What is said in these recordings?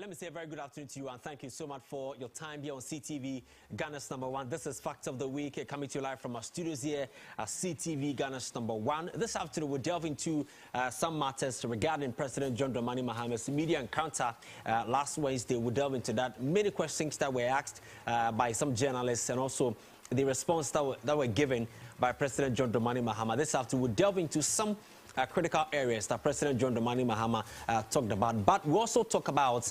Let me say a very good afternoon to you and thank you so much for your time here on CTV, Ghana's #1. This is Fact of the Week coming to you live from our studios here at CTV, Ghana's #1. This afternoon, we'll delve into some matters regarding President John Dramani Mahama's media encounter last Wednesday. We'll delve into that. Many questions that were asked by some journalists and also the response that were given by President John Dramani Mahama. This afternoon, we'll delve into some critical areas that President John Dramani Mahama talked about. But we also talk about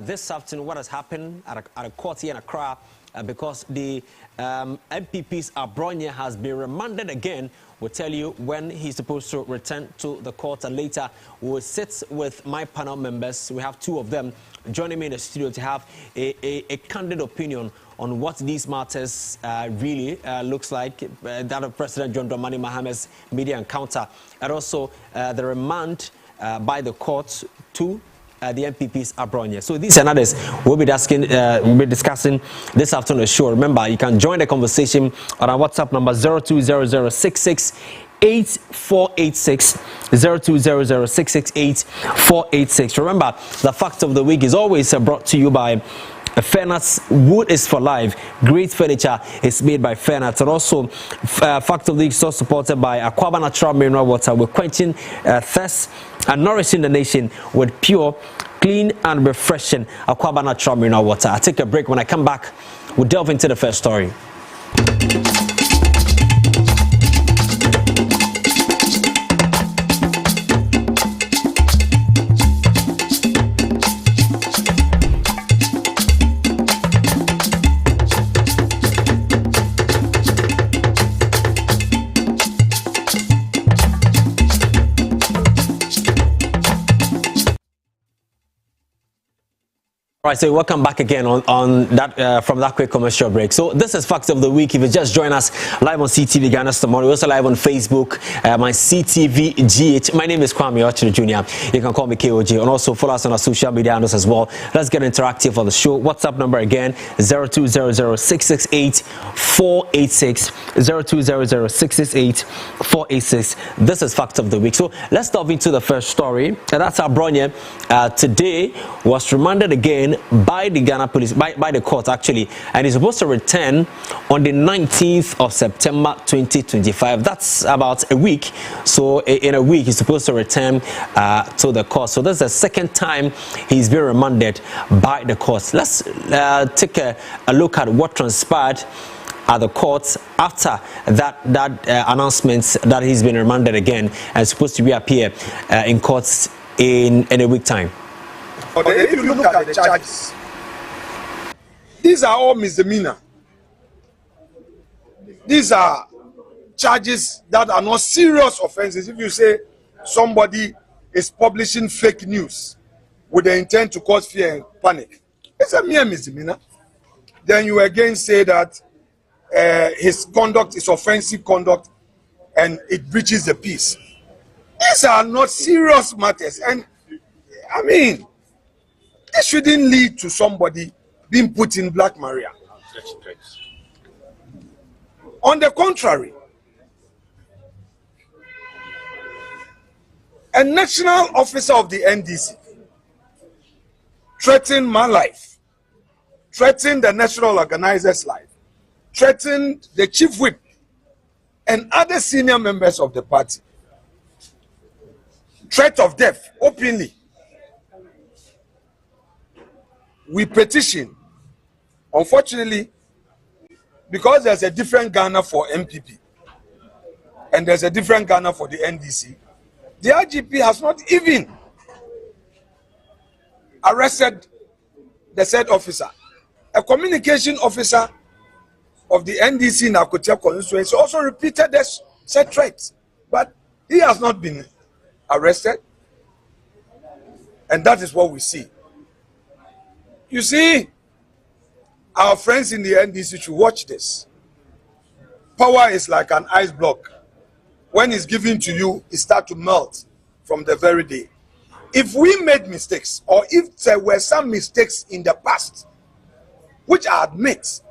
this afternoon what has happened at a court here in Accra because the MPP's Abronye has been remanded again. We'll tell you when he's supposed to return to the court, and later we'll sit with my panel members. We have two of them joining me in the studio to have a candid opinion on what these matters really looks like, that of President John Dramani Mahama's media encounter, and also the remand by the court to the MPP's Abronye. So these and others we'll be discussing this afternoon show. Remember, you can join the conversation on our WhatsApp number 0200668486, 0200668486. Remember, the Fact of the Week is always brought to you by Fairness. Wood is for life. Great furniture is made by Fairness. And also, Fact of the Week is also supported by Aquaba Natural Mineral Water. We're quenching thirst and nourishing the nation with pure, clean and refreshing Aquaba Natural Mineral Water. I'll take a break. When I come back, we'll delve into the first story. All right, so welcome back again on that from that quick commercial break. So this is Facts of the Week. If you just join us live on CTV Ghana's tomorrow, we're also live on Facebook, my CTV GH. My name is Kwame Ochre Jr. You can call me K.O.J. and also follow us on our social media handles as well. Let's get interactive on the show. WhatsApp number again 0200668486, 0200668486. This is Facts of the Week. So let's dive into the first story. And that's Abronye. Today was remanded again by the Ghana police, by the court actually, and he's supposed to return on the 19th of September 2025. That's about a week. So in a week he's supposed to return to the court. So this is the second time he's been remanded by the court. Let's take a look at what transpired at the courts after that announcement that he's been remanded again and supposed to reappear in courts in a week time. But if you look at the charges, these are all misdemeanor. These are charges that are not serious offenses. If you say somebody is publishing fake news with the intent to cause fear and panic, it's a mere misdemeanor. Then you again say that his conduct is offensive conduct and it breaches the peace. These are not serious matters. And I mean, this shouldn't lead to somebody being put in Black Maria. On the contrary, a national officer of the NDC threatened my life, threatened the national organizer's life, threatened the chief whip and other senior members of the party. Threat of death openly. We petition. Unfortunately, because there's a different Ghana for MPP and there's a different Ghana for the NDC, the IGP has not even arrested the said officer. A communication officer of the NDC in Akotia constituency also repeated this said threat, but he has not been arrested, and that is what we see. You see, our friends in the NDC should watch this. Power is like an ice block. When it's given to you, it starts to melt from the very day. If we made mistakes, or if there were some mistakes in the past, which I admit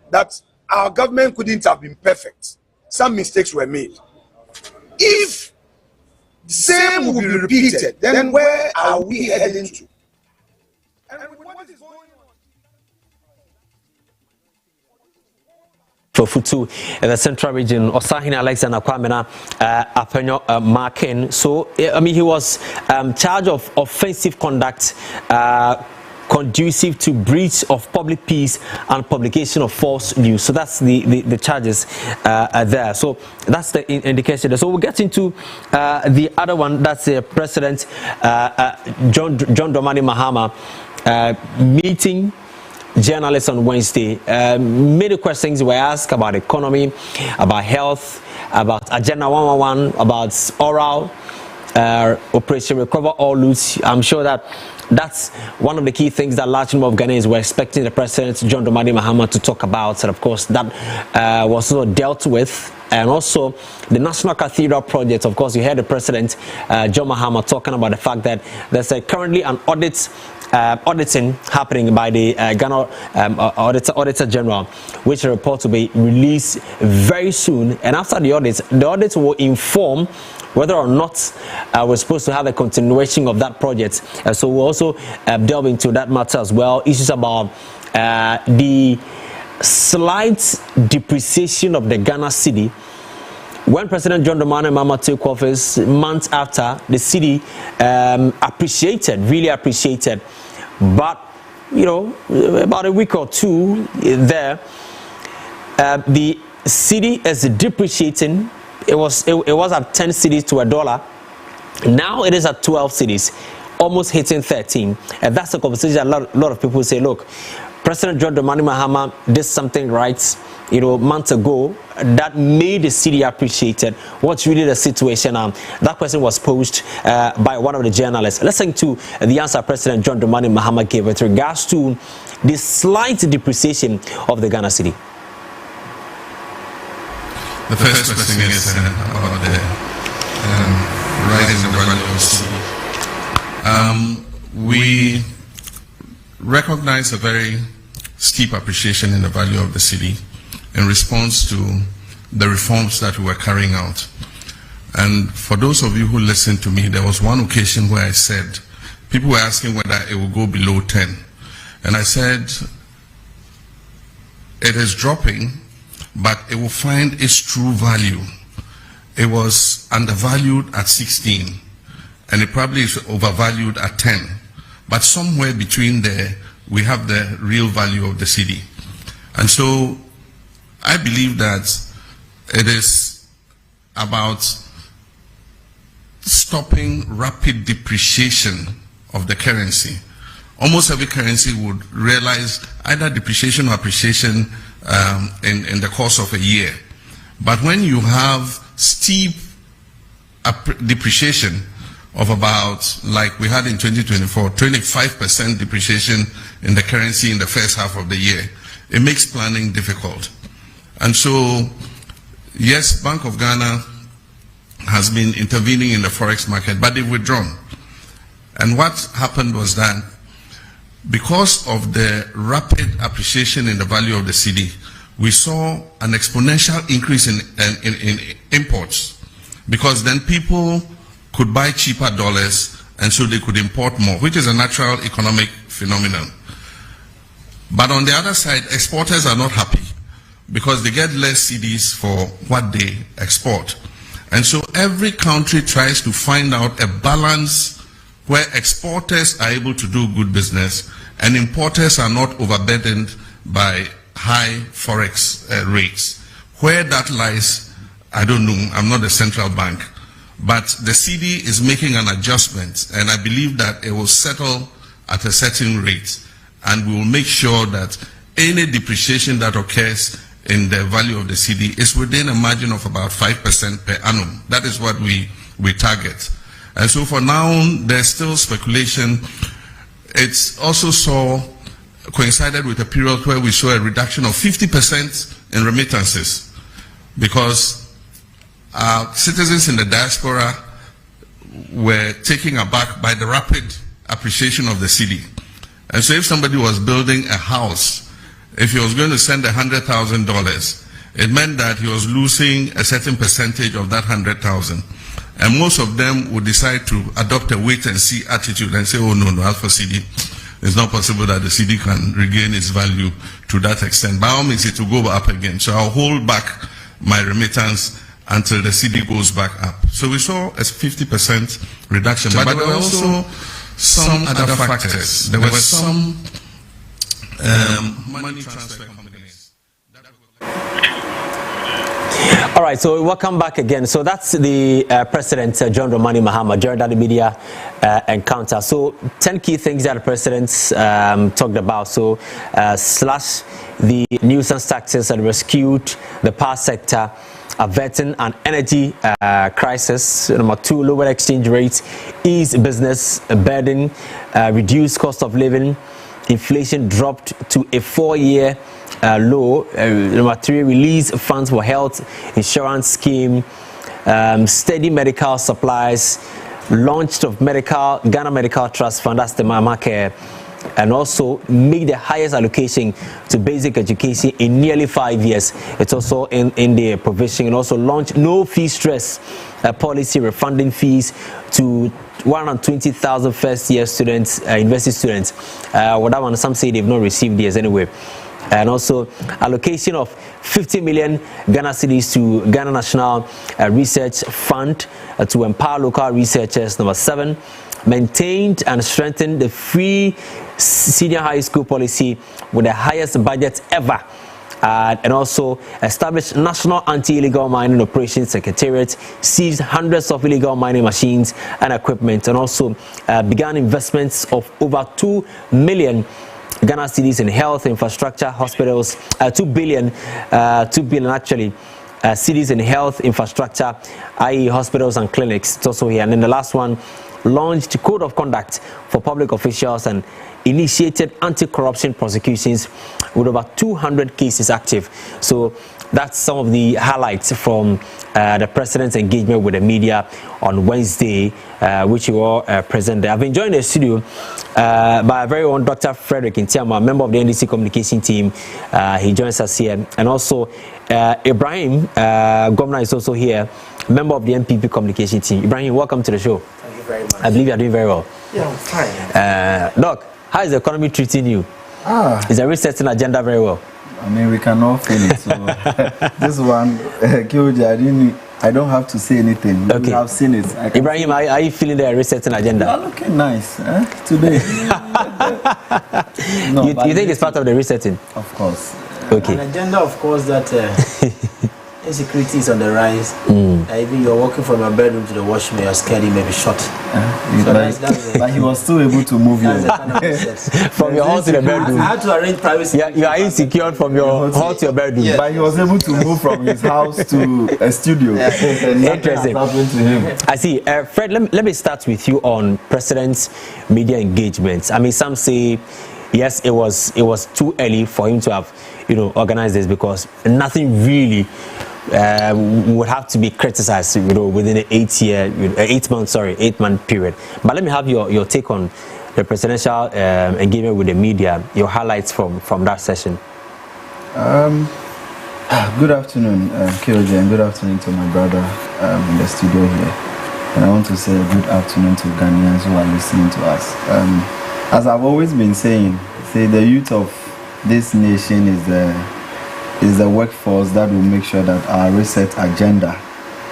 that our government couldn't have been perfect, some mistakes were made. If the same will be repeated, then where are we heading to? And what is going on? For Futu in the central region, Osahina Alexander Kwamena Apenyo Markin. So, I mean, he was charged of offensive conduct conducive to breach of public peace and publication of false news. So that's the charges there. So that's the indication. So we'll get into the other one. That's the President John Dramani Mahama meeting journalists on Wednesday. Many questions were asked about economy, about health, about Agenda 111, about oral Operation Recover All Loot. I'm sure that that's one of the key things that large number of Ghanaians were expecting the President John Dramani Mahama to talk about. And of course, that was also dealt with. And also the National Cathedral project. Of course, you heard the President John Mahama talking about the fact that there's currently an auditing happening by the Ghana Auditor General, which report will be released very soon. And after the audit will inform whether or not we're supposed to have a continuation of that project. So we'll also delve into that matter as well. Issues about the slight depreciation of the Ghana cedi. When President John Dramani Mahama took office, months after, the cedi really appreciated. But, you know, about a week or two there, the cedi is depreciating. It was at 10 cedis to $1. Now it is at 12 cedis, almost hitting 13. And that's the conversation a lot of people say, look, President John Dramani Mahama did something right, you know, months ago that made the cedi appreciated. What's really the situation? That question was posed by one of the journalists. Listen to the answer President John Dramani Mahama gave with regards to the slight depreciation of the Ghana cedi. The first question is about the rising the value of cedi. We recognize a very steep appreciation in the value of the cedi in response to the reforms that we were carrying out. And for those of you who listened to me, there was one occasion where I said, people were asking whether it will go below 10. And I said, it is dropping, but it will find its true value. It was undervalued at 16, and it probably is overvalued at 10. But somewhere between there, we have the real value of the cedi. And so I believe that it is about stopping rapid depreciation of the currency. Almost every currency would realize either depreciation or appreciation in the course of a year. But when you have steep depreciation of about, like we had in 2024, 25% depreciation in the currency in the first half of the year, it makes planning difficult. And so, yes, Bank of Ghana has been intervening in the forex market, but they've withdrawn. And what happened was that because of the rapid appreciation in the value of the cedi, we saw an exponential increase in imports, because then people could buy cheaper dollars and so they could import more, which is a natural economic phenomenon. But on the other side, exporters are not happy because they get less cedis for what they export. And so every country tries to find out a balance where exporters are able to do good business and importers are not overburdened by high forex rates. Where that lies, I don't know. I'm not the central bank. But the cedi is making an adjustment, and I believe that it will settle at a certain rate, and we will make sure that any depreciation that occurs in the value of the cedi is within a margin of about 5% per annum. That is what we target. And so for now, there's still speculation. It's also coincided with a period where we saw a reduction of 50% in remittances, because citizens in the diaspora were taken aback by the rapid appreciation of the cedi. And so if somebody was building a house, if he was going to send $100,000, it meant that he was losing a certain percentage of that 100,000. And most of them would decide to adopt a wait and see attitude and say, oh no, as for cedi, it's not possible that the cedi can regain its value to that extent. By all means, it will go up again. So I'll hold back my remittance until the cedi goes back up. So we saw a 50% reduction, but there were also some other factors. There were some money transfer companies. All right, so welcome back again. So that's the President, John Dramani Mahama, during that media encounter. So 10 key things that the President talked about. So slash the nuisance taxes and rescued the power sector, averting an energy crisis. Number 2, lower exchange rates, ease business burden, reduce cost of living, inflation dropped to a 4-year low. Number 3, release funds for health insurance scheme, steady medical supplies, launched of Ghana Medical Trust Fund, that's the Mama Care, and also make the highest allocation to basic education in nearly 5 years. It's also in the provision, and also launch no fee stress policy, refunding fees to 120,000 first-year students, university students. Well, that one, some say they've not received theirs anyway. And also allocation of 50 million Ghana cedis to Ghana National Research Fund to empower local researchers. Number 7, maintained and strengthened the free senior high school policy with the highest budget ever. And also established National Anti-Illegal Mining Operations Secretariat, seized hundreds of illegal mining machines and equipment, and also began investments of over 2 million Ghana cedis in health, infrastructure, hospitals, 2 billion actually, cedis in health, infrastructure, i.e. hospitals and clinics. It's also here. And then the last one, launched code of conduct for public officials and initiated anti-corruption prosecutions with over 200 cases active. So that's some of the highlights from the President's engagement with the media on Wednesday, which you all present there. I've been joined in the studio by a very own Dr. Frederick Ntiama, member of the NDC communication team. He joins us here. And also Ibrahim, Governor, is also here, member of the MPP communication team. Ibrahim, welcome to the show. Thank you very much. I believe you're doing very well. Yeah, I'm fine. Doc, how is the economy treating you? Is the resetting agenda very well? I mean, we can all feel it. So this one, K.O.J, I don't have to say anything. Okay. We have seen it. Ibrahim, are you feeling the resetting agenda? You are looking nice today. No, you think it's part of the resetting? Of course. Okay. An agenda, of course, that insecurity is on the rise. Even you're walking from your bedroom to the washroom, you're scared you may be shot. But he was still able to move you. From your house to the bedroom. I had to arrange privacy. Yeah, you are insecure from your house to your bedroom. Yeah. But he was able to move from his house to a studio. Interesting. Happened to him. I see. Fred, let me start with you on President's media engagements. I mean, some say, yes, it was too early for him to have, organized this because nothing really would have to be criticized, within an 8-month period. But let me have your take on the presidential engagement with the media, your highlights from that session. Good afternoon, K.O.J, and good afternoon to my brother in the studio here. And I want to say good afternoon to Ghanaians who are listening to us. As I've always been saying, the youth of this nation is the workforce that will make sure that our reset agenda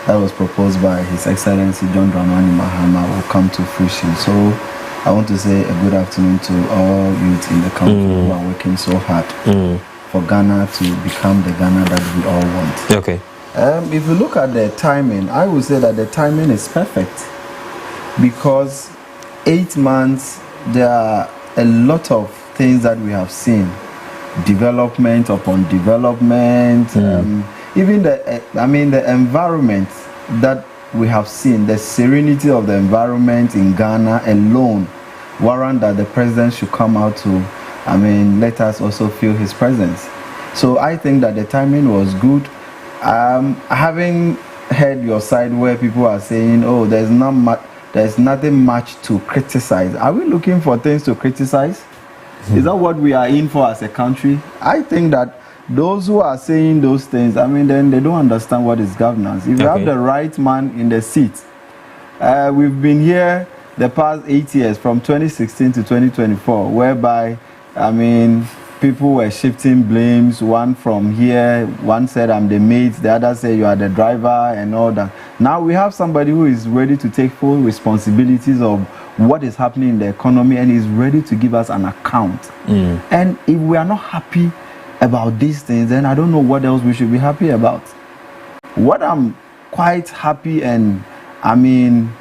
that was proposed by His Excellency John Dramani Mahama will come to fruition. So I want to say a good afternoon to all youth in the country who are working so hard for Ghana to become the Ghana that we all want. Okay. If you look at the timing, I would say that the timing is perfect because 8 months, there are a lot of things that we have seen. Development upon development, even the environment that we have seen, the serenity of the environment in Ghana alone warrant that the president should come out to, let us also feel his presence. So I think that the timing was good. Having heard your side where people are saying, oh, there's nothing much to criticize. Are we looking for things to criticize? Is that what we are in for as a country? I think that those who are saying those things, then they don't understand what is governance. If you have the right man in the seat, we've been here the past 8 years, from 2016 to 2024, whereby, I mean, people were shifting blames, one from here, one said I'm the mate, the other said you are the driver and all that. Now we have somebody who is ready to take full responsibilities of what is happening in the economy and is ready to give us an account. And if we are not happy about these things, then I don't know what else we should be happy about. What I'm quite happy and I mean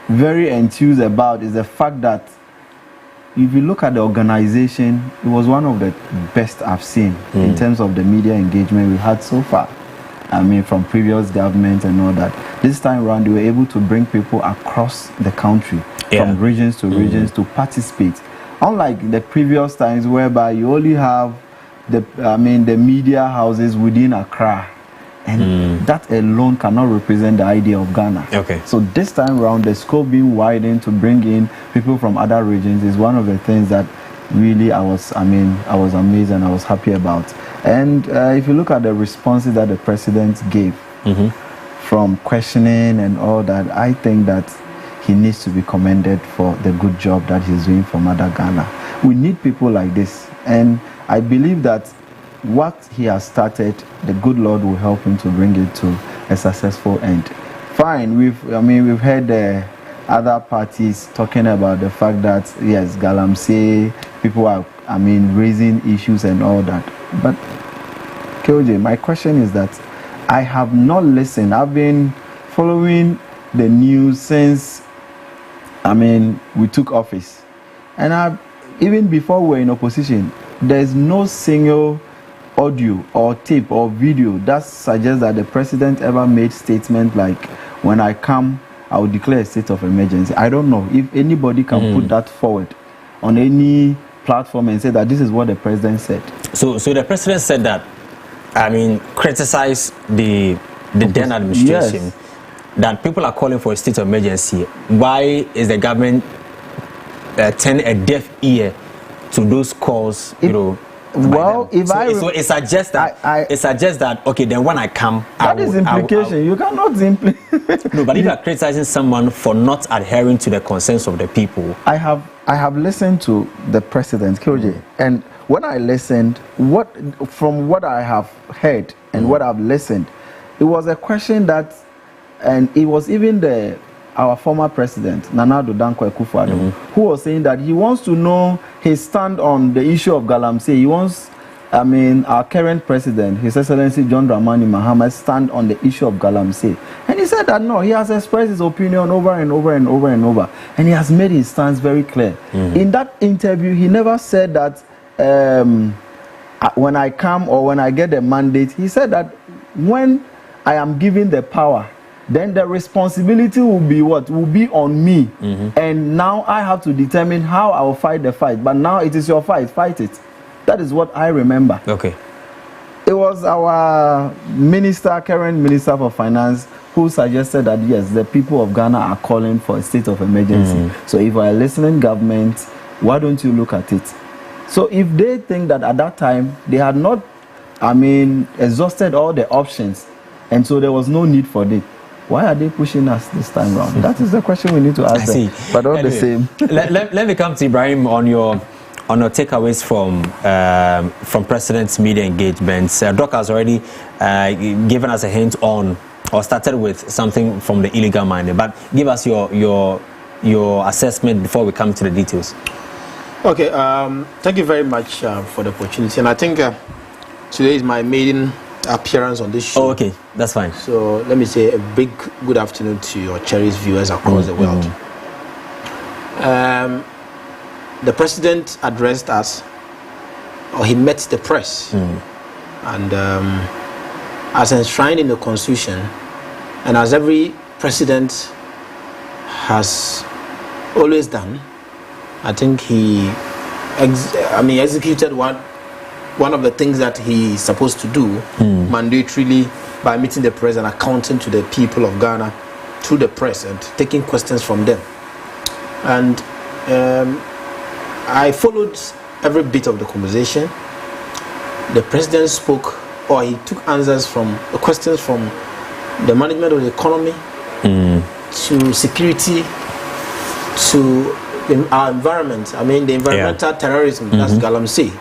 very enthused about is the fact that if you look at the organization, it was one of the best I've seen in terms of the media engagement we had so far. I mean, from previous governments and all that. This time around, they were able to bring people across the country, from regions to regions, to participate. Unlike the previous times whereby you only have the media houses within Accra. And that alone cannot represent the idea of Ghana. Okay. So this time around, the scope being widened to bring in people from other regions is one of the things that really I was amazed and I was happy about. And if you look at the responses that the president gave, from questioning and all that, I think that he needs to be commended for the good job that he's doing for Mother Ghana. We need people like this, and I believe that what he has started, the good Lord will help him to bring it to a successful end. Fine, we've heard the other parties talking about the fact that yes, Galamsey, people are raising issues and all that. But K.O.J, my question is that I have not listened. I've been following the news since we took office, and even before we were in opposition, there's no single audio or tape or video that suggests that the president ever made statement like, when I come, I will declare a state of emergency. I don't know if anybody can put that forward on any platform and say that this is what the president said. So the president said that, criticize the then administration, yes, that people are calling for a state of emergency. Why is the government turning a deaf ear to those calls, Well, it suggests that okay, then when I come, that is implication. You cannot simply no. But if you are criticizing someone for not adhering to the consensus of the people, I have listened to the president, K.O.J, and when I listened, from what I have heard and what I've listened, it was a question that, and it was even our former president, Nana Addo Dankwa Akufo-Addo, who was saying that he wants to know his stand on the issue of Galamsey. He wants, our current president, His Excellency John Dramani Mahama, stand on the issue of Galamsey. And he said that no, he has expressed his opinion over and over and over and over. And he has made his stance very clear. In that interview, he never said that when I come or when I get the mandate, he said that when I am given the power, then the responsibility will be what? Will be on me. And now I have to determine how I will fight the fight. But now it is your fight. Fight it. That is what I remember. Okay. It was our current minister for finance, who suggested that yes, the people of Ghana are calling for a state of emergency. So if we are listening government, why don't you look at it? So if they think that at that time they had not, exhausted all the options, and so there was no need for it, why are they pushing us this time around? That is the question we need to ask them. But all the same. let me come to Ibrahim on your takeaways from President's media engagements. Doc has already given us a hint on, or started with something from the illegal mining. But give us your assessment before we come to the details. Okay. Thank you very much for the opportunity, and I think today is my maiden appearance on this show. Oh, okay, that's fine. So let me say a big good afternoon to your cherished viewers across the world. The president addressed us, or he met the press, and as enshrined in the constitution, and as every president has always done, I think he executed one of the things that he's supposed to do mandatorily by meeting the press and accounting to the people of Ghana through the press and taking questions from them. And I followed every bit of the conversation. The president spoke, or he took answers from the questions from the management of the economy to security, to our environment. I mean, the environmental terrorism, that's Galamsey,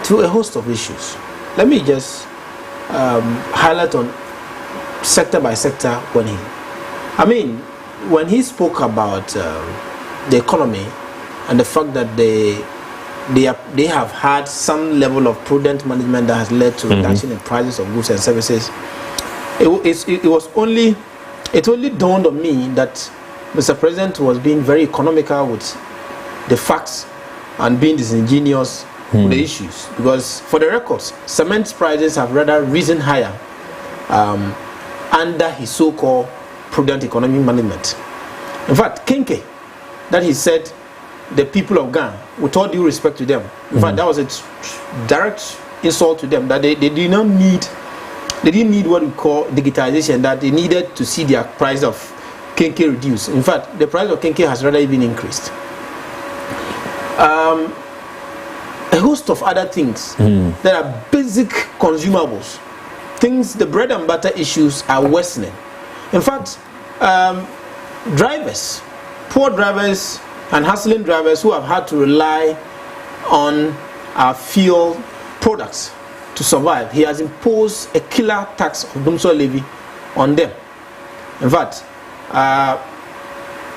to a host of issues. Let me just highlight on sector by sector when he spoke about the economy and the fact that they have had some level of prudent management that has led to reduction in prices of goods and services. It only dawned on me that Mr. President was being very economical with the facts and being disingenuous with the issues, because for the records, cement prices have rather risen higher under his so-called prudent economic management. In fact, K.O.J, that he said the people of Ghana, with all due respect to them, in fact, that was a direct insult to them, that they didn't need what we call digitization, that they needed to see their price of K.O.J reduced. In fact, the price of K.O.J has rather been increased. A host of other things that are basic consumables, things, the bread and butter issues are worsening. In fact, drivers, poor drivers and hustling drivers who have had to rely on our fuel products to survive, he has imposed a killer tax of Dumso levy on them. In fact,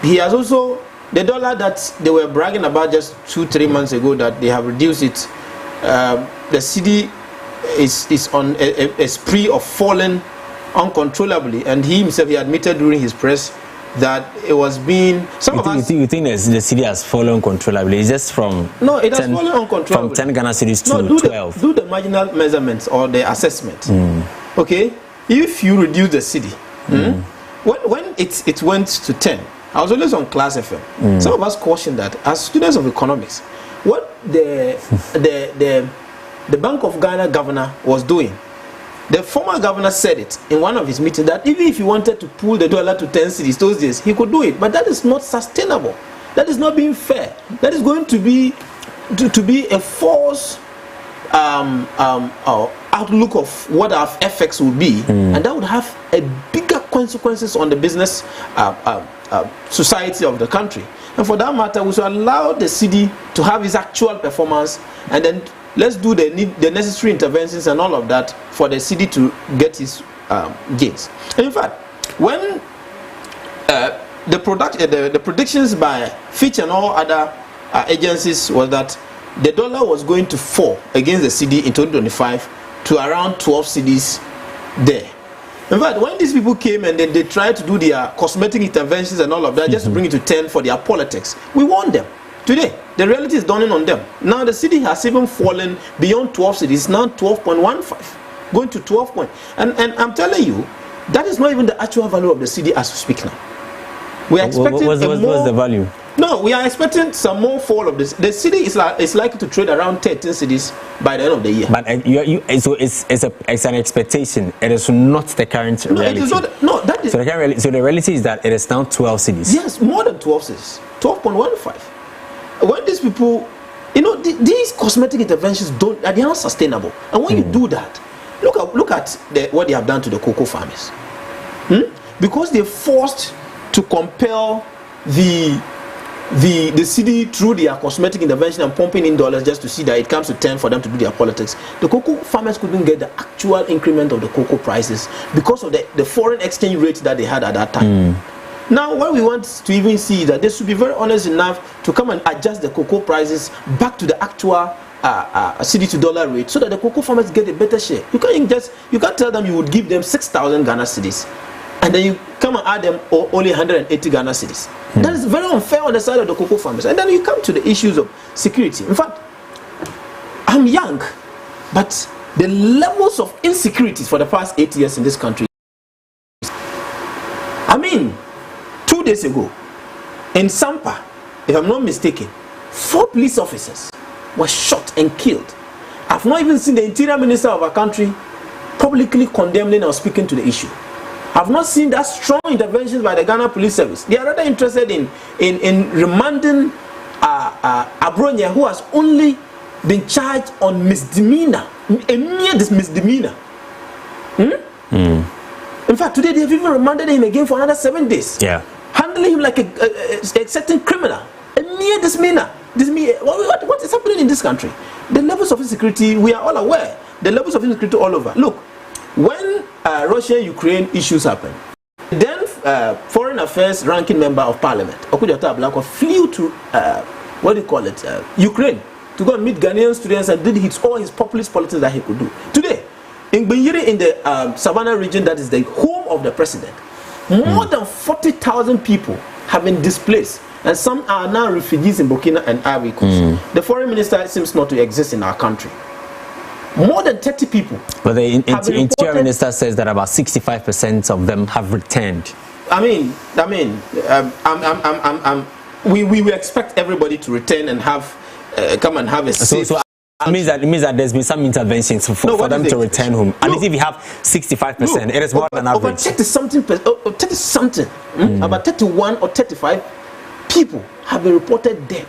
he has also, the dollar that they were bragging about just 2-3 months ago, that they have reduced it, the CD is on a spree of falling uncontrollably, and he himself, he admitted during his press that it was being you think the city has fallen uncontrollably? It's just from it has fallen uncontrollably from 10 Ghana cities to 12. Do the marginal measurements or the assessment. Okay, if you reduce the city, when it went to 10, I was always on Class FM. Some of us cautioned that as students of economics, what the Bank of Ghana governor was doing. The former governor said it in one of his meetings that even if he wanted to pull the dollar to 10 cedis those days, he could do it. But that is not sustainable. That is not being fair. That is going to be a false outlook of what our effects will be, and that would have a bigger consequences on the business society of the country. And for that matter, we should allow the city to have its actual performance, and then let's do the necessary interventions and all of that for the city to get its gains. And in fact, when the predictions by Fitch and all other agencies was that the dollar was going to fall against the cedi in 2025 to around 12 cedis there. In fact, when these people came and then they tried to do their cosmetic interventions and all of that, just to bring it to 10 for their politics, we warned them. Today, the reality is dawning on them. Now the cedi has even fallen beyond 12 cedis. It's now 12.15, going to 12 point. And I'm telling you, that is not even the actual value of the cedi as we speak now. We are expecting what's the value? No, we are expecting some more fall of this. The cedi is likely to trade around 13 cedis by the end of the year. But so it's an expectation. It is not the current reality. It is not. No, that is. So the reality is that it is now 12 cedis. Yes, more than 12 cedis. 12.15. When these people, these cosmetic interventions are not sustainable. And when you do that, look at what they have done to the cocoa farmers. Because they're forced to compel the cedi through their cosmetic intervention and pumping in dollars just to see that it comes to 10 for them to do their politics. The cocoa farmers couldn't get the actual increment of the cocoa prices because of the foreign exchange rate that they had at that time. Now, what we want to even see is that they should be very honest enough to come and adjust the cocoa prices back to the actual cedi to dollar rate, so that the cocoa farmers get a better share. You can't tell them you would give them 6,000 Ghana cedis, and then you come and add them only 180 Ghana cedis. That is very unfair on the side of the cocoa farmers. And then you come to the issues of security. In fact, I'm young, but the levels of insecurities for the past 8 years in this country. 2 days ago, in Sampa, if I'm not mistaken, 4 police officers were shot and killed. I've not even seen the interior minister of our country publicly condemning or speaking to the issue. I've not seen that strong interventions by the Ghana Police Service. They are rather interested in remanding Abronya, who has only been charged on misdemeanor, a mere misdemeanor. A In fact, today they have even remanded him again for another 7 days. Yeah. Handling him like a certain criminal, a mere misdemeanor. What is happening in this country? The levels of insecurity, we are all aware. The levels of insecurity all over. Look, when Russia-Ukraine issues happen, then Foreign Affairs ranking member of Parliament, Okudjata Ablako, flew to Ukraine to go and meet Ghanaian students and did all his populist politics that he could do. Today, in Binyiri, in the Savannah region, that is the home of the president, more than 40,000 people have been displaced, and some are now refugees in Burkina and Ivory Coast. The foreign minister seems not to exist in our country. More than 30 people. But the interior minister says that about 65% of them have returned. We expect everybody to return and have come and have a safe. So it means that there's been some interventions for them to return home. At least if you have 65%, it is more than average. Over 30 something, about 31 or 35 people have been reported dead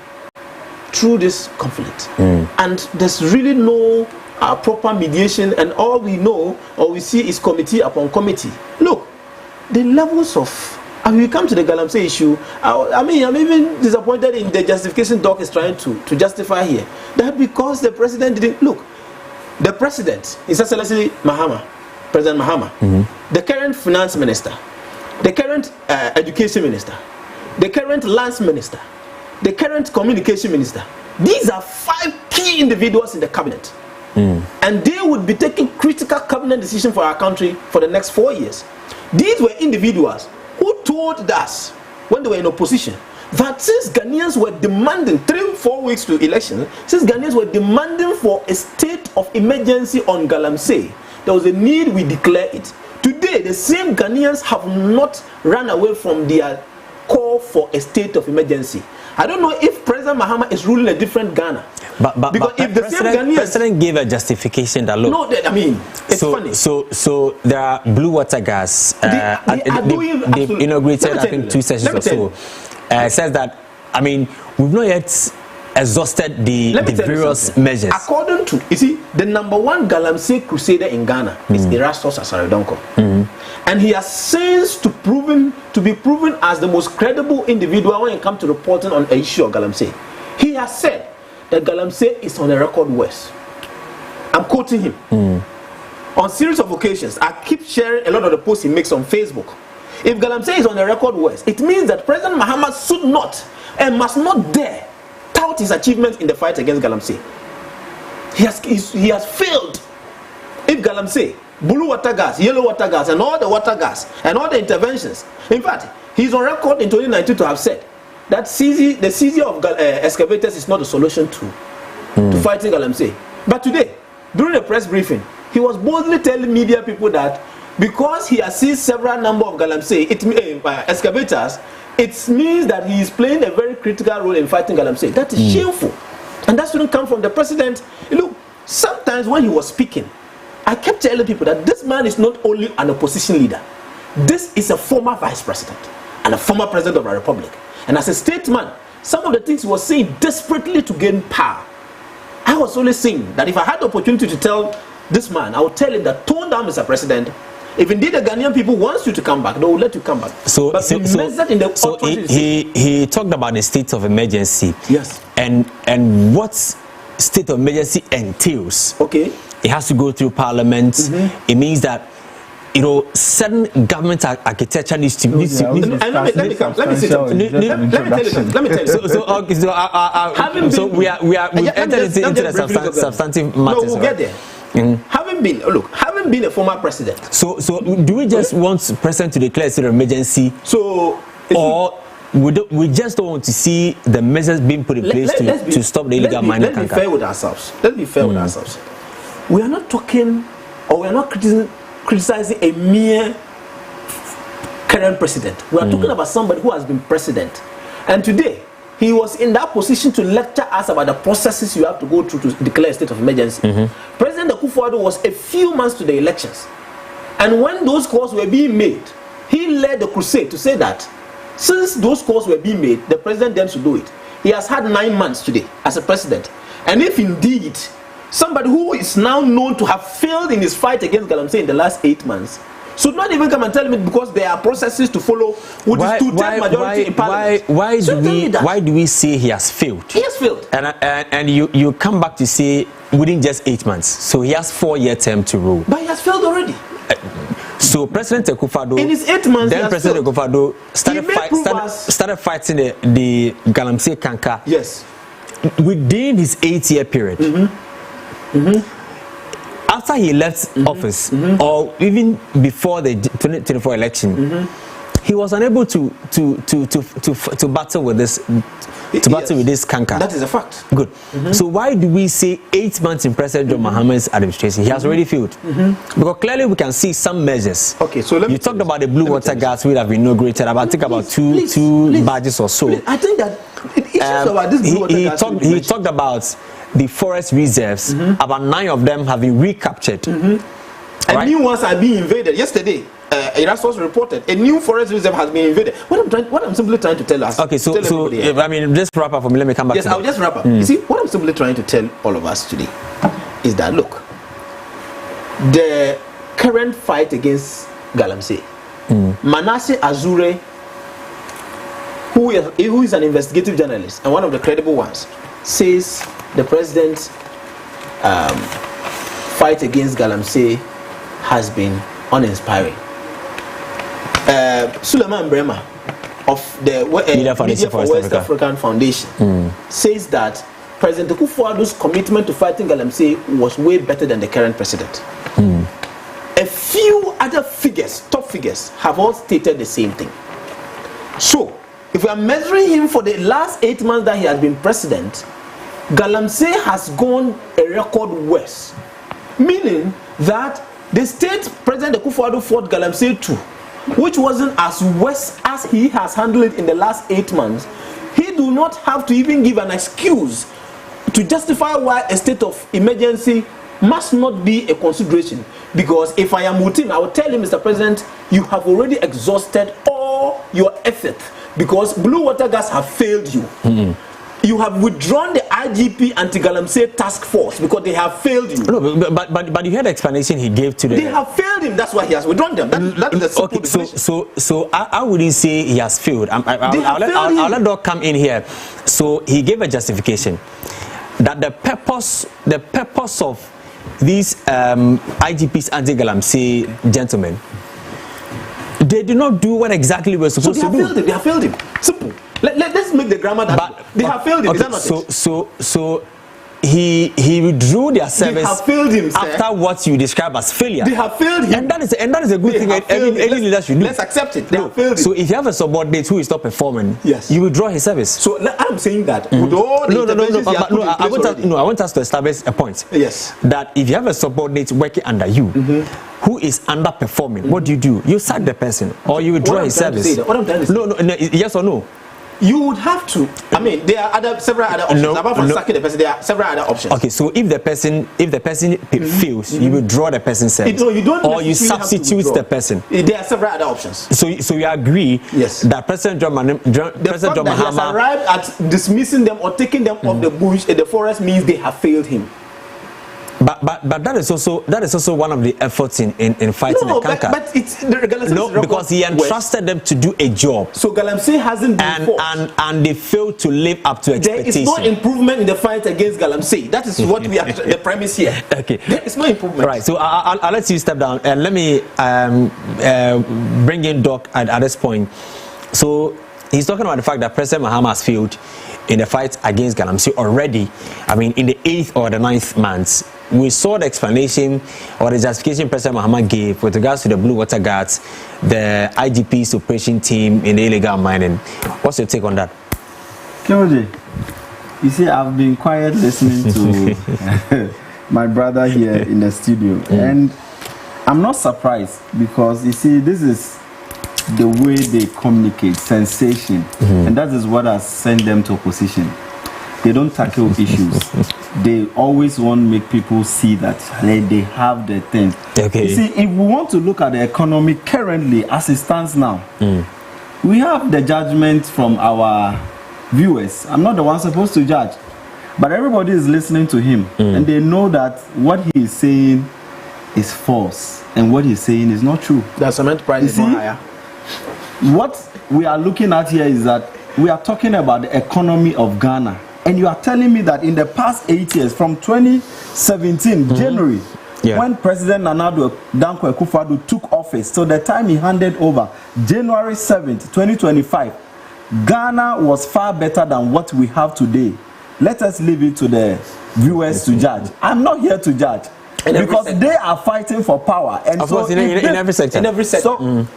through this conflict, and there's really no proper mediation, and all we know or we see is committee upon committee. Look, the levels of, and we come to the Galamsey issue. I'm even disappointed in the justification Doc is trying to justify here, that because the president didn't look. The president, His Excellency President Mahama, the current finance minister, the current education minister, the current lands minister, the current communication minister. These are 5 key individuals in the cabinet. And they would be taking critical cabinet decisions for our country for the next 4 years. These were individuals who told us when they were in opposition that since Ghanaians were demanding 3-4 weeks to election, since Ghanaians were demanding for a state of emergency on Galamsey, there was a need we declare it. Today, the same Ghanaians have not run away from their call for a state of emergency. I don't know if President Mahama is ruling a different Ghana. But if the president gave a justification that look. No, it's funny. So there are blue water gas. They've inaugurated I think 2 sessions or so. Says that we've not yet exhausted the various measures. According to the #1 Galamsey crusader in Ghana is Erastus Asaredonko. And he has since to be proven as the most credible individual when it comes to reporting on an issue of Galamsey. He has said that Galamsey is on a record worse. I'm quoting him. On series of occasions, I keep sharing a lot of the posts he makes on Facebook. If Galamsey is on a record worse, it means that President Mahama should not and must not dare tout his achievements in the fight against Galamsey. He has failed. If Galamsey, blue water gas, yellow water gas, and all the water gas, and all the interventions. In fact, he's on record in 2019 to have said that the seizure of excavators is not the solution to fighting Galamsey. But today, during a press briefing, he was boldly telling media people that because he has seized several number of Galamsey excavators, it means that he is playing a very critical role in fighting Galamsey. That is shameful. And that shouldn't come from the president. Look, sometimes when he was speaking, I kept telling people that this man is not only an opposition leader. This is a former vice president and a former president of our republic. And as a statesman, some of the things he was saying desperately to gain power. I was only saying that if I had the opportunity to tell this man, I would tell him that tone down, Mr. President. If indeed the Ghanaian people want you to come back, they will let you come back. So he talked about the state of emergency. Yes. And what state of emergency entails. Okay. It has to go through Parliament. It means that certain government architecture needs to. Let me say something. We've entered into the substantive matters. No, we'll get there. Having been a former president. So do we just want the president to declare a state of emergency? Or we just don't want to see the measures being put in place to stop the illegal mining? Let's be fair with ourselves. We are not talking, or we are not criticizing a mere current president. We are talking about somebody who has been president. And today, he was in that position to lecture us about the processes you have to go through to declare a state of emergency. President Akufo-Addo was a few months to the elections. And when those calls were being made, he led the crusade to say that since those calls were being made, the president then should do it. He has had 9 months today as a president. And if somebody who is now known to have failed in his fight against Galamsey in the last 8 months should not even come and tell me because there are processes to follow with this two-thirds majority in Parliament. Why do we say he has failed? He has failed. And you come back to say within just 8 months. So he has 4-year term to rule. But he has failed already. So President Akufo-Addo, in his 8 months, then President Akufo-Addo started fighting the Galamsey Kanka. Yes. Within his 8-year period. After he left office, or even before the 2024 election, he was unable to battle with this. With this canker. That is a fact. Good. So why do we say 8 months in President John Mahama's administration? He has already failed. Because clearly we can see some measures. Okay, so you talked about the blue water gas we have been inaugurated. I think about two badges or so. Please. I think that issues about this blue water gas. He talked about the forest reserves. About 9 of them have been recaptured. And new ones are being invaded. Yesterday, Erasmus reported a new forest reserve has been invaded. What I'm simply trying to tell us. Okay, so I mean, just wrap up for me. Let me come back. Yes, I'll just wrap up. You see, what I'm simply trying to tell all of us today is that look, the current fight against Galamsey, Manasseh Azure, who is an investigative journalist and one of the credible ones, says the president's fight against Galamsey has been uninspiring. Suleiman Brema of the Media for West African Foundation says that President Akufo-Addo's commitment to fighting Galamsey was way better than the current president. A few other figures, top figures, have all stated the same thing. So, if we are measuring him for the last 8 months that he has been president, Galamsey has gone a record worse. Meaning that the state President Akufo-Addo fought Galamsey to, which wasn't as worse as he has handled it in the last 8 months, he do not have to even give an excuse to justify why a state of emergency must not be a consideration. Because if I am with him, I will tell him, Mr. President, you have already exhausted all your effort because blue water gas have failed you. You have withdrawn the IGP anti-Galamsey task force because they have failed you. No, but you heard the explanation he gave to them. They have failed him. That's why he has withdrawn them. That is the simple definition. So I wouldn't say he has failed. I'll let Doc come in here. So he gave a justification that the purpose of these IGP's anti-Galamsey gentlemen, they did not do what exactly we're supposed to do. They have failed him. Simple. Let's make the grammar that they have failed him. Okay, is that not so he withdrew their service. They have failed him, after what you describe as failure. They have failed him, and that is a good thing. Any leader should do. Let's accept it. They have failed him. So if you have a subordinate who is not performing, yes, you withdraw his service. So I'm saying that with all the I want us to establish a point. Yes, that if you have a subordinate working under you, who is underperforming, what do? You sack the person or you withdraw his service. What I'm trying to say. No, yes or no? You would have to. I mean, there are several other options. Apart from sacking the person, there are several other options. Okay, so if the person fails, you withdraw the person's service. No, you don't. Or you substitute the person. There are several other options. So you agree? Yes. That President John Mahama has arrived at dismissing them or taking them off the bush in the forest means they have failed him. But that is also one of the efforts in fighting the canker. But it's Galamsey because he entrusted them to do a job. So Galamsey hasn't been fought. And they failed to live up to expectations. There is no improvement in the fight against Galamsey. That is what we are the premise here. Okay. There is no improvement. Right. So I'll let you step down and let me bring in Doc at this point. So he's talking about the fact that President Mahama has failed in the fight against Galamsey already. I mean, in the 8th or the 9th months. We saw the explanation or the justification President Mahama gave with regards to the Blue Water Guards, the IGP's operation team in the illegal mining. What's your take on that? K.O.J, you see, I've been quiet listening to my brother here in the studio, and I'm not surprised because you see, this is the way they communicate, sensation, and that is what has sent them to opposition. They don't tackle issues. They always want to make people see that they have the thing. Okay. You see, if we want to look at the economy currently as it stands now, we have the judgment from our viewers. I'm not the one supposed to judge, but everybody is listening to him, and they know that what he is saying is false, and what he's saying is not true. The cement price is not higher. What we are looking at here is that we are talking about the economy of Ghana, and you are telling me that in the past 8 years, from 2017 January, when President Nana Dankwa Akufo-Addo took office, so the time he handed over, January 7th, 2025, Ghana was far better than what we have today. Let us leave it to the viewers to judge. I'm not here to judge, because they are fighting for power, and of course, in every sector. In every sector. So,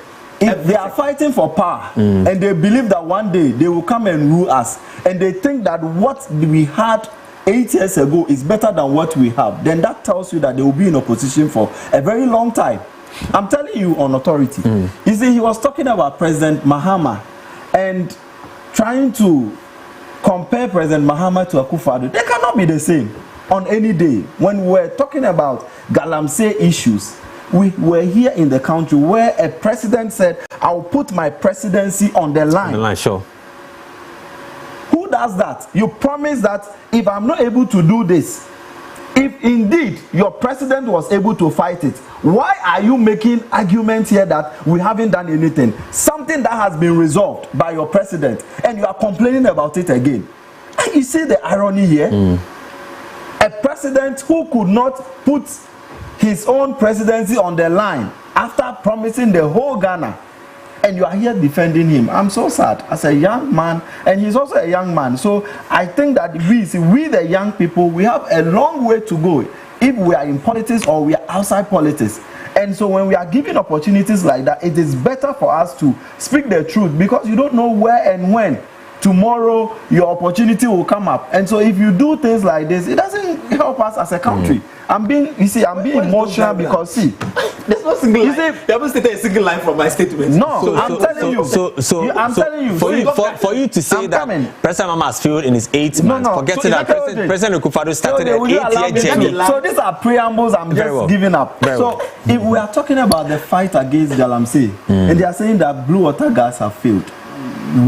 if they are fighting for power, and they believe that one day they will come and rule us, and they think that what we had 8 years ago is better than what we have, then that tells you that they will be in opposition for a very long time. I'm telling you on authority. You see, he was talking about President Mahama and trying to compare President Mahama to Akufo-Addo. They cannot be the same on any day. When we're talking about Galamsey issues, we were here in the country where a president said, I'll put my presidency on the line. On the line, sure. Who does that? You promise that if I'm not able to do this, if indeed your president was able to fight it, why are you making arguments here that we haven't done anything? Something that has been resolved by your president, and you are complaining about it again. And you see the irony here? A president who could not put his own presidency on the line after promising the whole Ghana, and you are here defending him. I'm so sad as a young man, and he's also a young man. So I think that we the young people, we have a long way to go if we are in politics or we are outside politics. And so when we are given opportunities like that, it is better for us to speak the truth, because you don't know where and when tomorrow your opportunity will come up. And so if you do things like this, it doesn't help us as a country. I'm being emotional because see, there's no single line. You haven't stated a single line from my statement. No, I'm telling you. I'm telling you. For you to say that President Mahama has failed in his 8 months, forgetting that President Akufo-Addo started an 8-year journey. So these are preambles. I'm just giving up. So if we are talking about the fight against Galamsey, and they are saying that blue water gas have failed,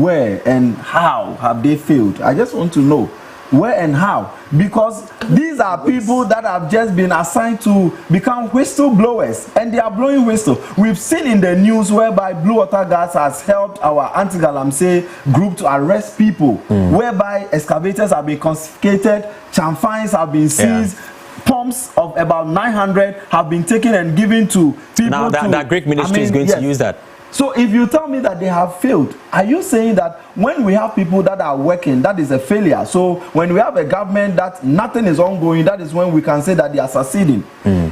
where and how have they failed? I just want to know where and how, because these are people that have just been assigned to become whistleblowers, and they are blowing whistle. We've seen in the news whereby Blue Water Gas has helped our anti-Galamsey group to arrest people, whereby excavators have been confiscated, chamfines have been seized, pumps of about 900 have been taken and given to people. Now that Greek ministry is going to use that. So if you tell me that they have failed, are you saying that when we have people that are working, that is a failure? So when we have a government that nothing is ongoing, that is when we can say that they are succeeding.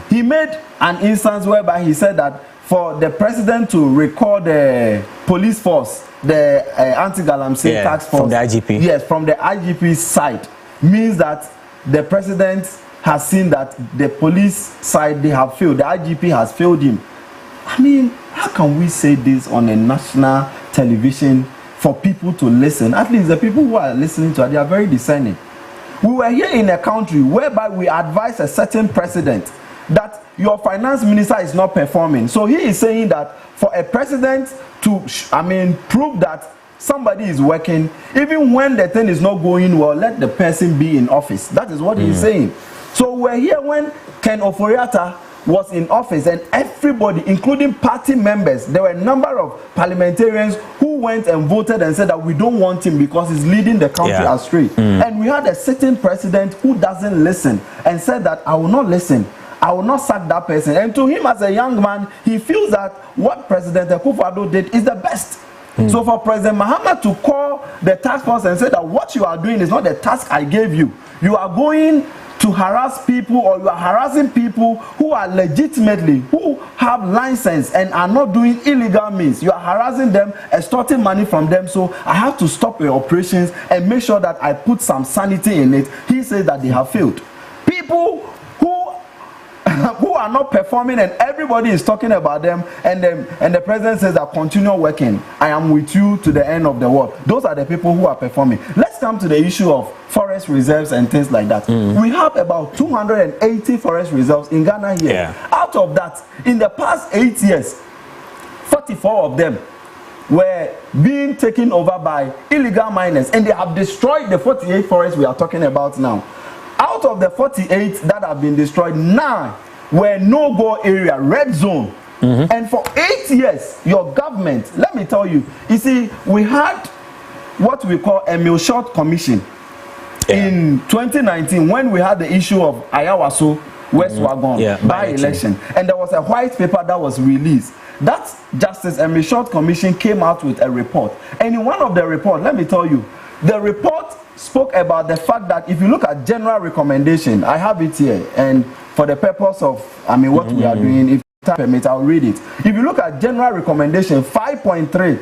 He made an instance whereby he said that for the president to record the police force, the anti-Galamsey task force, from the IGP. Yes, from the IGP side, means that the president has seen that the police side, they have failed. The IGP has failed him. I mean, how can we say this on a national television for people to listen? At least the people who are listening to it, they are very discerning. We were here in a country whereby we advise a certain president that your finance minister is not performing. So he is saying that for a president to, prove that somebody is working, even when the thing is not going well, let the person be in office. That is what he is saying. So we're here when Ken Ofori-Atta was in office, and everybody, including party members, there were a number of parliamentarians who went and voted and said that we don't want him because he's leading the country astray. And we had a certain president who doesn't listen and said that I will not listen, I will not sack that person. And to him as a young man, he feels that what President Akufo-Addo did is the best. So for President Mahama to call the task force and say that what you are doing is not the task I gave you, you are going to harass people, or you are harassing people who are legitimately, who have license and are not doing illegal means. You are harassing them, extorting money from them. So I have to stop your operations and make sure that I put some sanity in it. He says that they have failed. People who are not performing, and everybody is talking about them, and the president says that continue working, I am with you to the end of the world. Those are the people who are performing. Let's come to the issue of forest reserves and things like that. We have about 280 forest reserves in Ghana here. Out of that, in the past 8 years, 44 of them were being taken over by illegal miners, and they have destroyed the 48 forests we are talking about now. Out of the 48 that have been destroyed, 9 were no-go area, red zone. And for 8 years, your government, let me tell you, you see, we had what we call a Milshort Commission in 2019 when we had the issue of Ayawaso West Wagon by-election. And there was a white paper that was released. That Justice Milshort Commission came out with a report. And in one of the reports, let me tell you, the report spoke about the fact that if you look at general recommendation, I have it here, and for the purpose of, what we are doing, if time permits, I'll read it. If you look at general recommendation 5.3,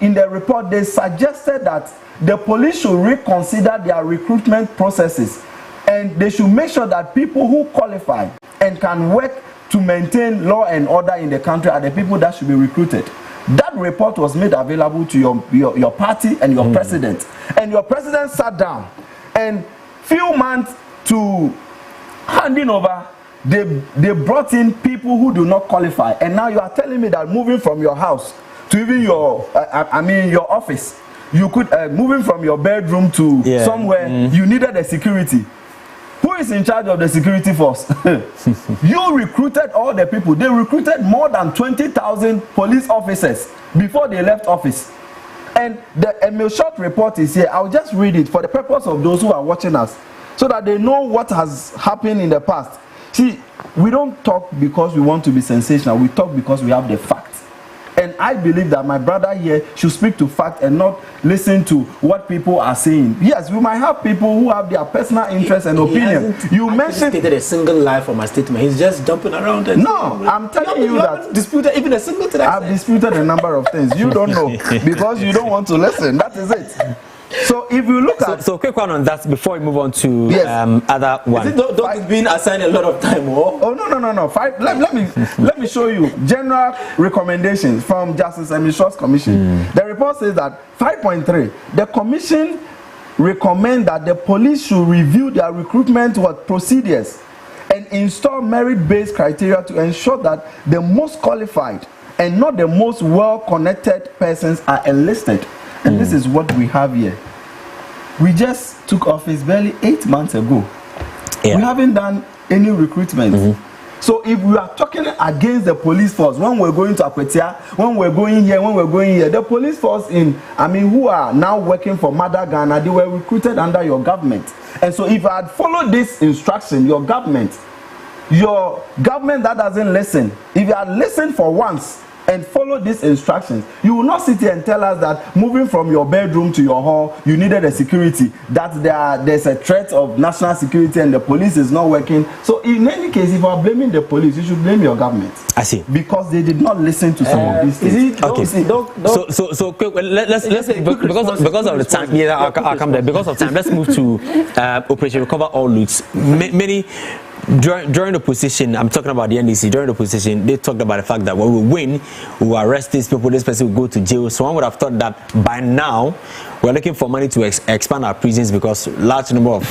in the report, they suggested that the police should reconsider their recruitment processes, and they should make sure that people who qualify and can work to maintain law and order in the country are the people that should be recruited. That report was made available to your party and your president. And your president sat down, and few months to handing over, they brought in people who do not qualify. And now you are telling me that moving from your house to even your your office, you could moving from your bedroom to somewhere, you needed a security. Who is in charge of the security force? You recruited all the people. They recruited more than 20,000 police officers before they left office. And the Milshort report is here. I'll just read it for the purpose of those who are watching us, so that they know what has happened in the past. See, we don't talk because we want to be sensational. We talk because we have the facts. And I believe that my brother here should speak to fact and not listen to what people are saying. Yes, we might have people who have their personal interest and opinion. You mentioned a single lie from my statement. He's just jumping around. And no, I'm telling you that disputed even a single thing. I've disputed a number of things. You don't know because you don't want to listen. That is it. So if you look at so quick one on that before we move on to other one. Is it dog being assigned a lot of time? Oh no. Let me show you general recommendations from Justice Milshort's Commission. The report says that 5.3, the commission recommend that the police should review their recruitment procedures and install merit-based criteria to ensure that the most qualified and not the most well-connected persons are enlisted. And this is what we have here. We just took office barely 8 months ago. We haven't done any recruitment. So if we are talking against the police force, when we're going to Akwetia, when we're going here, the police force who are now working for Mother Ghana, they were recruited under your government. And so if I had followed this instruction, your government that doesn't listen, if you had listened for once, and follow these instructions, you will not sit here and tell us that moving from your bedroom to your hall, you needed a security, that there's a threat of national security and the police is not working. So in any case, if you are blaming the police, you should blame your government. I see. Because they did not listen to some of these things. So quick, let's because of the time, I'll come there. Because of time, let's move to Operation Recover All Loots. Many during the position, I'm talking about the NDC, during the position, they talked about the fact that when we win, we will arrest these people, this person will go to jail. So one would have thought that by now, we're looking for money to expand our prisons because large number of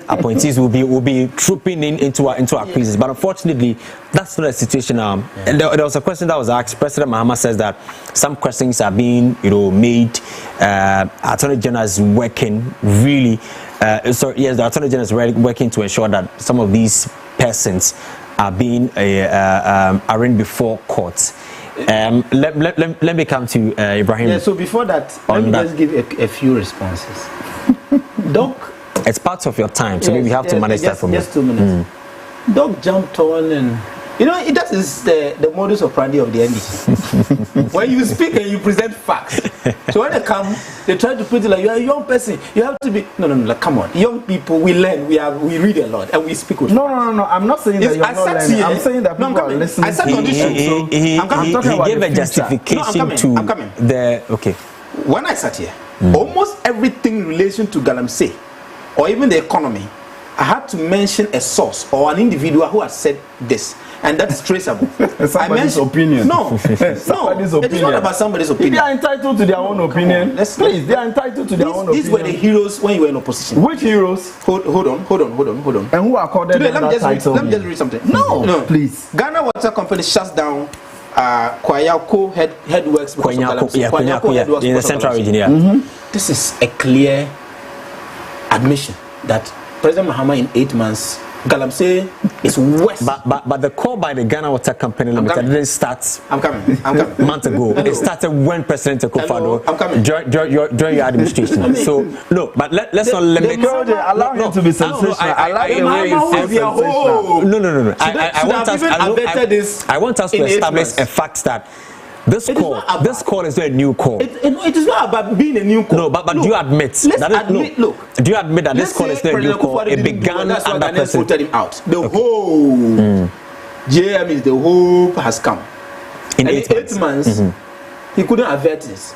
appointees will be trooping into our prisons. But unfortunately, that's not the situation now. And there was a question that was asked. President Mahama says that some questions are being made. Attorney General is working really. The Attorney General is working to ensure that some of these persons are being arraigned before courts. Let me come to Ibrahim. Yeah, so before that, let me just give a few responses. Doc, it's part of your time, so maybe you have to manage that for me. Just 2 minutes. Doc jumped on and that is the modus operandi of the NDC. When you speak and you present facts. So when they come, they try to put it like you're a young person. You have to be like come on. Young people, we learn, we read a lot and we speak with No. I'm not saying that you're not learning. I'm saying that people are listening. I said condition. He gave a justification When I sat here, almost everything in relation to Galamsey or even the economy, I had to mention a source or an individual who has said this. And that is traceable. Somebody's opinion. No. Somebody's opinion. It is not about somebody's opinion. They are entitled to their own opinion. Please, they are entitled to their own opinion. These were the heroes when you were in opposition. Which heroes? Hold on. And who accorded them that title? Let me just read something. No, please. Ghana Water Company shuts down Kwayako Headworks. Kwayako, in the central region. This is a clear admission that President Mahama in 8 months Galamsey is worse. But the call by the Ghana Water Company Limited didn't start. I'm coming. Months ago. It started when President Akufo-Addo during your administration. So no, but let's not limit. Allow him to be sensational. No. I want us to establish a fact that this call is not a new call. It is not about being a new call. No, but do you admit that do you admit that this call is not a new call? It began under President. Voted him out. The whole JM is the hope has come. In 8 months, he couldn't avert this.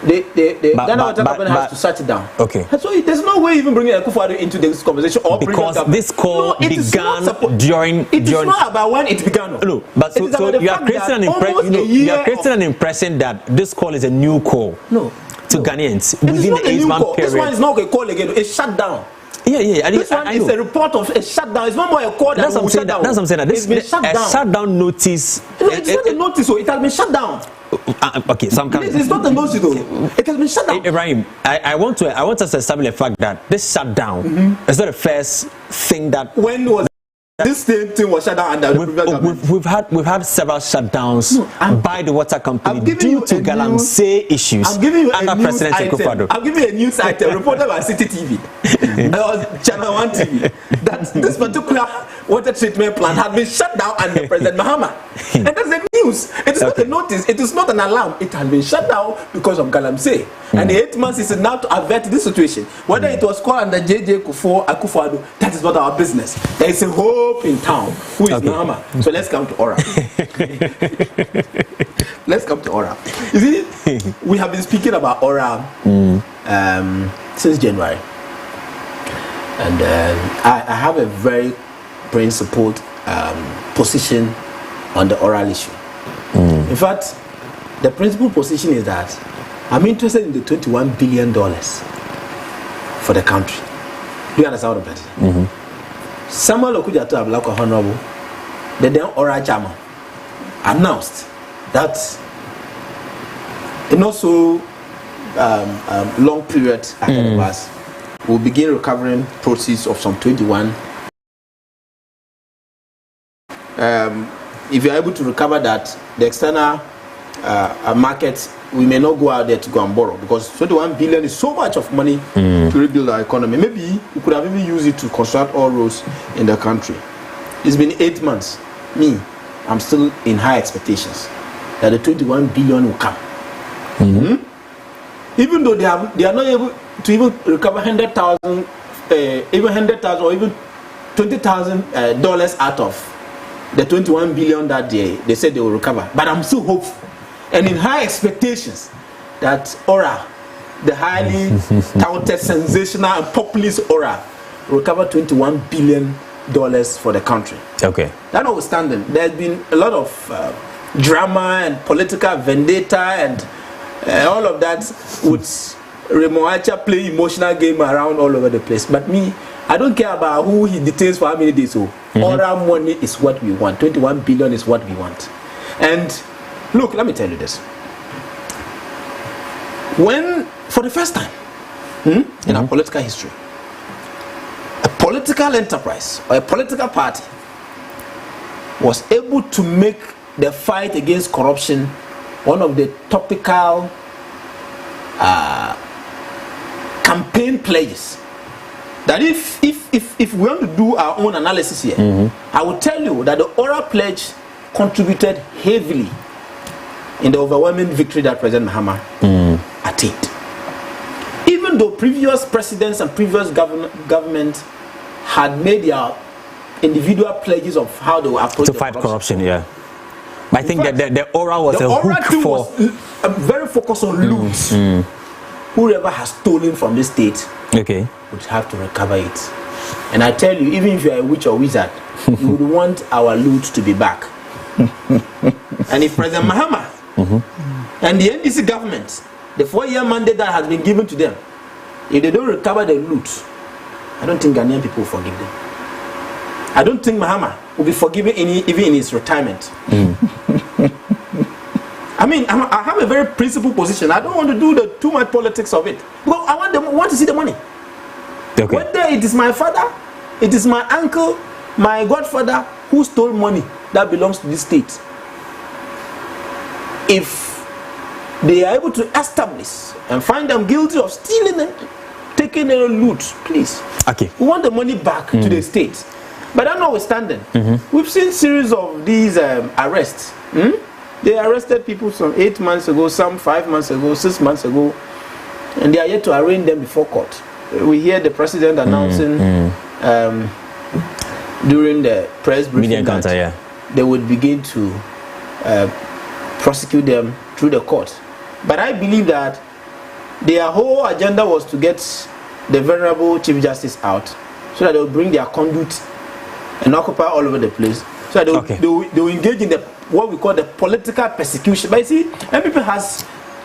The Ghana Water Company has to shut it down. Okay. So there's no way even bringing Akufo-Addo into this conversation or because this call began during. It is not about when it began. No, but so you are creating an impression. You are creating an impression that this call is a new call. No. To Ghanaians within the 8 month period. This one is not a call again. It's shut down. Yeah. This one is a report of a shutdown. It's not more a call that will shut down. That's what I'm saying. It's been shut down. Shutdown notice. It's not a notice. So it has been shut down. Okay, some kind. It's not a notice though. It has been shut down. Ibrahim, I want us to establish the fact that this shutdown is not the first thing that. When was this same thing was shut down under the previous government? We've had several shutdowns by the water company due to Galamsey issues under President Akufo-Addo. I'm giving you a news item reported by City TV, Channel 1 TV, that this particular water treatment plant had been shut down under President Mahama. And that's the news. It is not a notice. It is not an alarm. It has been shut down because of Galamsey. And the 8 months is now to avert this situation. Whether it was called under JJ Akufo-Addo, that is not our business. There is a hope in town. Who is Mahama? So let's come to Ora. Let's come to Ora. You see, we have been speaking about Ora since January. And I have a very principled position on the oral issue. In fact, the principal position is that I'm interested in the $21 billion for the country. Do you understand what I'm saying? Samuel Okujato Ablako Honorable, the then oral chairman, announced that in also long period ahead of us, we'll begin recovering proceeds of some 21. If you're able to recover that, the external markets, we may not go out there to go and borrow because 21 billion is so much of money to rebuild our economy. Maybe we could have even used it to construct all roads in the country. It's been 8 months. I'm still in high expectations that the 21 billion will come. Even though they are not able to even recover 100,000, even 100,000 or even $20,000 out of the 21 billion that they said they will recover. But I'm still hopeful and in high expectations that Ora, the highly touted, sensational and populist Ora, will recover $21 billion for the country. Okay. That notwithstanding, there's been a lot of drama and political vendetta and all of that with Remoacha play emotional game around all over the place. But me, I don't care about who he detains for how many days. So Ora money is what we want. 21 billion is what we want. And look, let me tell you this. When, for the first time in our political history, a political enterprise or a political party was able to make the fight against corruption one of the topical campaign pledges. That if we want to do our own analysis here, I will tell you that the Ora pledge contributed heavily in the overwhelming victory that President Mahama attained. Even though previous presidents and previous government had made their individual pledges of how they will approach to fight corruption, yeah. But I think that the Ora was a hook for very focused on loot. Whoever has stolen from the state would have to recover it. And I tell you, even if you are a witch or wizard, you would want our loot to be back. And if President Mahama and the NDC government, the 4-year mandate that has been given to them, if they don't recover the loot, I don't think Ghanaian people will forgive them. I don't think Mahama will be forgiven even in his retirement. I mean, I have a very principled position. I don't want to do too much politics of it. Because I want to see the money. Whether it is my father it is my uncle, my godfather who stole money that belongs to this state. If they are able to establish and find them guilty of stealing and taking a loot, please. Okay. We want the money back to the state. But that notwithstanding, we've seen series of these arrests. They arrested people some 8 months ago, some 5 months ago, 6 months ago, and they are yet to arraign them before court. We hear the president announcing during the press briefing that they would begin to prosecute them through the court. But I believe that their whole agenda was to get the venerable Chief Justice out so that they will bring their conduit and occupy all over the place. So that they will engage in what we call the political persecution. But you see, MPP has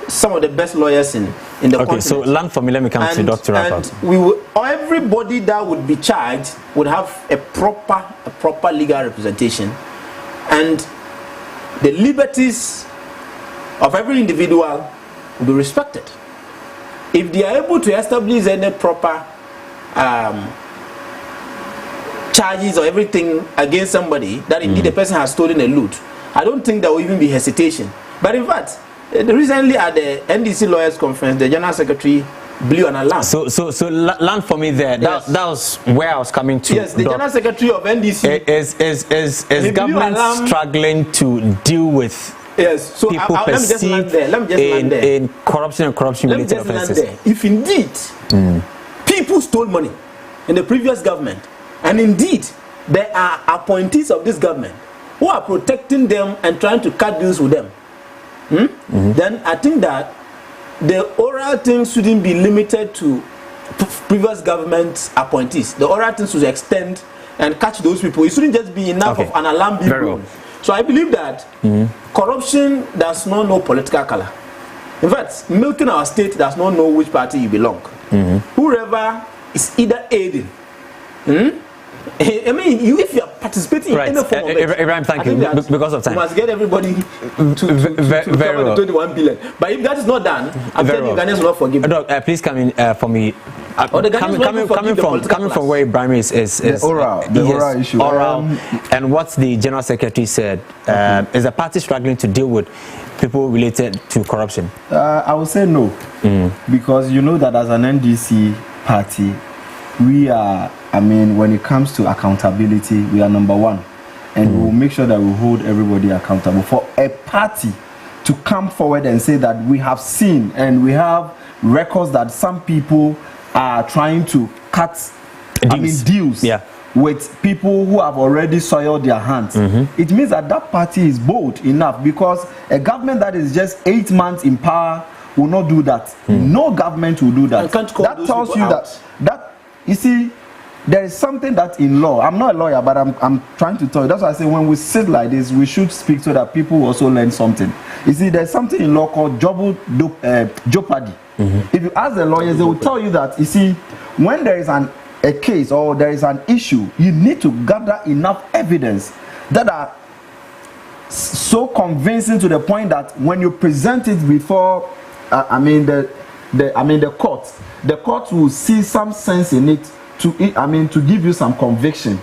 some of the best lawyers in the continent. So land for me, let me come to Dr. Rafa. And everybody that would be charged would have a proper legal representation. And the liberties of every individual will be respected. If they are able to establish any proper charges or everything against somebody, that indeed the person has stolen a loot, I don't think there will even be hesitation. But in fact, recently at the NDC Lawyers Conference, the General Secretary blew an alarm. So land for me there. Yes. That was where I was coming to. Yes, the General Secretary of NDC is government struggling to deal with so people perceived in corruption and corruption-related offences. If indeed people stole money in the previous government, and indeed there are appointees of this government who are protecting them and trying to cut deals with them, then I think that the oral things shouldn't be limited to previous government appointees. The oral things should extend and catch those people. It shouldn't just be enough of an alarm being blown. So I believe that corruption does not know political color. In fact, milking our state does not know which party you belong. Whoever is either aiding. I mean, if you are participating in any form of it, Ibrahim, thank you. Because of time, you must get everybody to cover the 21 billion. But if that is not done, I'm telling you, Ghanaians will not forgive. Doc, please come in for me. Coming from where Ibrahim is the oral issue. And what the General Secretary said is the party struggling to deal with people related to corruption. I would say no, because you know that as an NDC party, we are, I mean, when it comes to accountability, we are number one. And we will make sure that we hold everybody accountable. For a party to come forward and say that we have seen and we have records that some people are trying to cut deals with people who have already soiled their hands. It means that that party is bold enough, because a government that is just 8 months in power will not do that. No government will do that. That tells you that you see, there is something that in law, I'm not a lawyer, but I'm trying to tell you. That's why I say when we sit like this, we should speak so that people also learn something. You see, there's something in law called jeopardy. If you ask the lawyers, they will tell you that, you see, when there is a case or there is an issue, you need to gather enough evidence that are so convincing to the point that when you present it before, the court will see some sense in it to give you some conviction.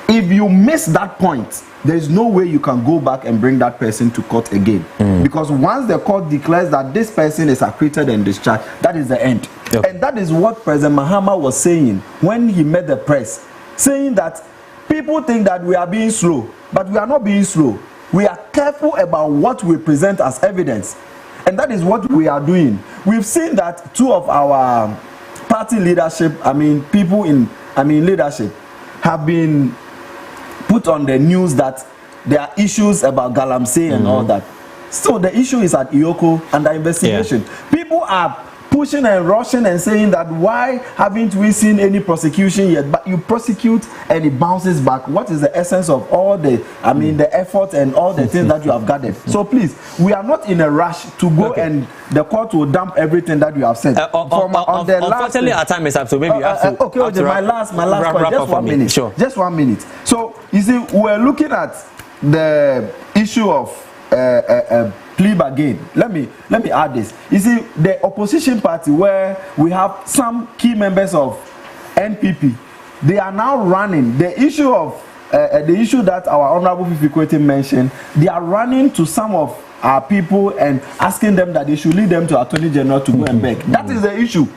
If you miss that point, there is no way you can go back and bring that person to court again. Because once the court declares that this person is acquitted and discharged, that is the end. And that is what President Mahama was saying when he met the press, saying that people think that we are being slow, but we are not being slow. We are careful about what we present as evidence. And that is what we are doing. We've seen that two of our party leadership, people in leadership, have been put on the news that there are issues about Galamsey and all that. So the issue is at Ioko under investigation. People are pushing and rushing and saying that why haven't we seen any prosecution yet? But you prosecute and it bounces back. What is the essence of all the the effort and all the things that you have gathered? So please, we are not in a rush to go and the court will dump everything that you have said. Unfortunately, our time is up, so maybe you have to. Okay, OJ, my last point, just 1 minute. Sure. Just 1 minute. So you see, we're looking at the issue of plea bargain. Let me add this. You see, the opposition party, where we have some key members of NPP, they are now running the issue of the issue that our Honorable Fifi Kwete mentioned. They are running to some of our people and asking them that they should lead them to Attorney General to go and beg. That is the issue.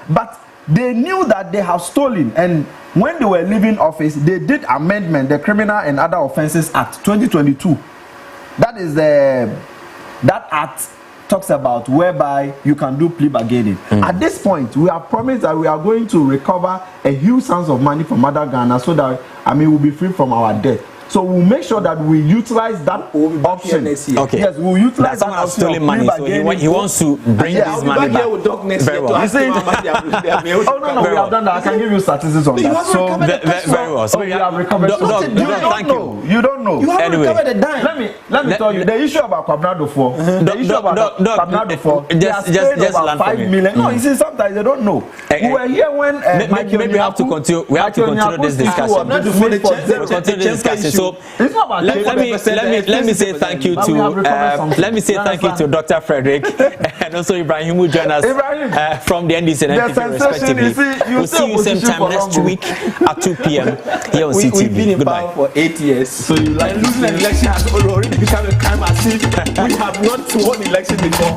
But they knew that they have stolen, and when they were leaving office, they did amendment, the Criminal and Other Offences Act 2022. That is that act talks about whereby you can do plea bargaining. At this point, we have promised that we are going to recover a huge sums of money from other Ghana so that we'll be free from our debt. So we'll make sure that we utilize that option. Okay. Yes, we'll utilize that option. Stolen money, so he wants to bring this money back. Very well. Oh no, we have done that. I can give you statistics on that. So very well. So we have recovered. You don't know. You haven't recovered the dime. Let me tell you the issue about Kwabnado 4. The issue about Kwabnado 4. Just over 5 million. No, you see, sometimes they don't know. We were here when maybe we have to continue. We have to continue this discussion. We'll continue this discussion. So let me say thank you to Dr. Frederick and also Ibrahim who joined us from the NDC and NPP respectively. We'll see you same time next week at 2 p.m. here on CTV. We've been in Goodbye. power for 8 years. So you like losing an election has already become a crime as if we have not won election before.